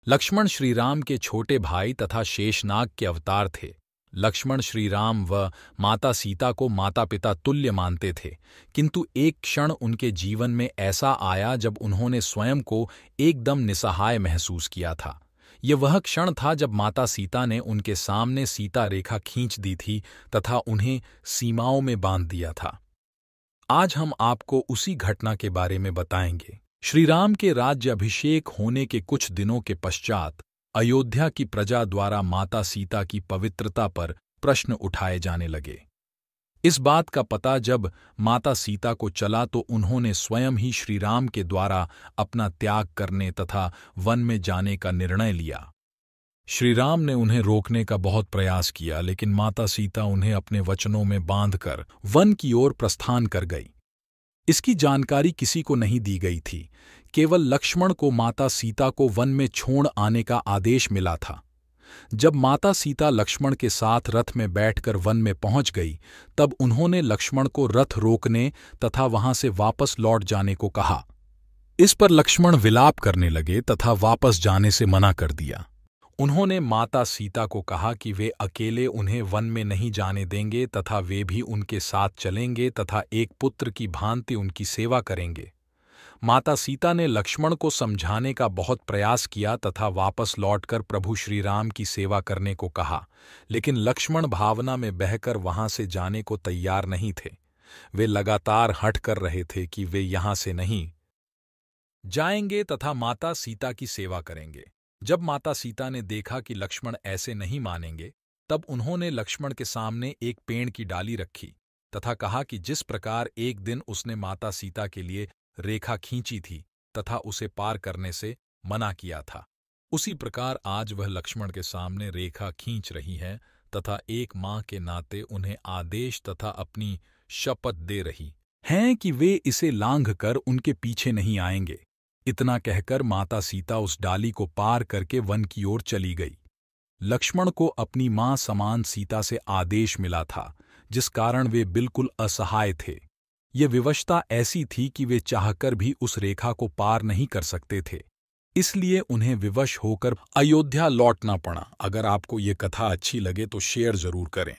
लक्ष्मण श्रीराम के छोटे भाई तथा शेषनाग के अवतार थे। लक्ष्मण श्रीराम व माता सीता को माता पिता तुल्य मानते थे, किंतु एक क्षण उनके जीवन में ऐसा आया जब उन्होंने स्वयं को एकदम निसहाय महसूस किया था। ये वह क्षण था जब माता सीता ने उनके सामने सीता रेखा खींच दी थी तथा उन्हें सीमाओं में बांध दिया था। आज हम आपको उसी घटना के बारे में बताएंगे। श्रीराम के राज्य अभिषेक होने के कुछ दिनों के पश्चात अयोध्या की प्रजा द्वारा माता सीता की पवित्रता पर प्रश्न उठाए जाने लगे। इस बात का पता जब माता सीता को चला तो उन्होंने स्वयं ही श्रीराम के द्वारा अपना त्याग करने तथा वन में जाने का निर्णय लिया। श्रीराम ने उन्हें रोकने का बहुत प्रयास किया, लेकिन माता सीता उन्हें अपने वचनों में बांधकर वन की ओर प्रस्थान कर गई। इसकी जानकारी किसी को नहीं दी गई थी। केवल लक्ष्मण को माता सीता को वन में छोड़ आने का आदेश मिला था। जब माता सीता लक्ष्मण के साथ रथ में बैठकर वन में पहुंच गई, तब उन्होंने लक्ष्मण को रथ रोकने तथा वहां से वापस लौट जाने को कहा। इस पर लक्ष्मण विलाप करने लगे तथा वापस जाने से मना कर दिया। उन्होंने माता सीता को कहा कि वे अकेले उन्हें वन में नहीं जाने देंगे तथा वे भी उनके साथ चलेंगे तथा एक पुत्र की भांति उनकी सेवा करेंगे। माता सीता ने लक्ष्मण को समझाने का बहुत प्रयास किया तथा वापस लौटकर प्रभु श्रीराम की सेवा करने को कहा, लेकिन लक्ष्मण भावना में बहकर वहां से जाने को तैयार नहीं थे। वे लगातार हठ कर रहे थे कि वे यहां से नहीं जाएंगे तथा माता सीता की सेवा करेंगे। जब माता सीता ने देखा कि लक्ष्मण ऐसे नहीं मानेंगे, तब उन्होंने लक्ष्मण के सामने एक पेड़ की डाली रखी तथा कहा कि जिस प्रकार एक दिन उसने माता सीता के लिए रेखा खींची थी तथा उसे पार करने से मना किया था, उसी प्रकार आज वह लक्ष्मण के सामने रेखा खींच रही है तथा एक मां के नाते उन्हें आदेश तथा अपनी शपथ दे रही हैं कि वे इसे लांघकर उनके पीछे नहीं आएंगे। इतना कहकर माता सीता उस डाली को पार करके वन की ओर चली गई। लक्ष्मण को अपनी मां समान सीता से आदेश मिला था, जिस कारण वे बिल्कुल असहाय थे। ये विवशता ऐसी थी कि वे चाहकर भी उस रेखा को पार नहीं कर सकते थे, इसलिए उन्हें विवश होकर अयोध्या लौटना पड़ा। अगर आपको ये कथा अच्छी लगे तो शेयर जरूर करें।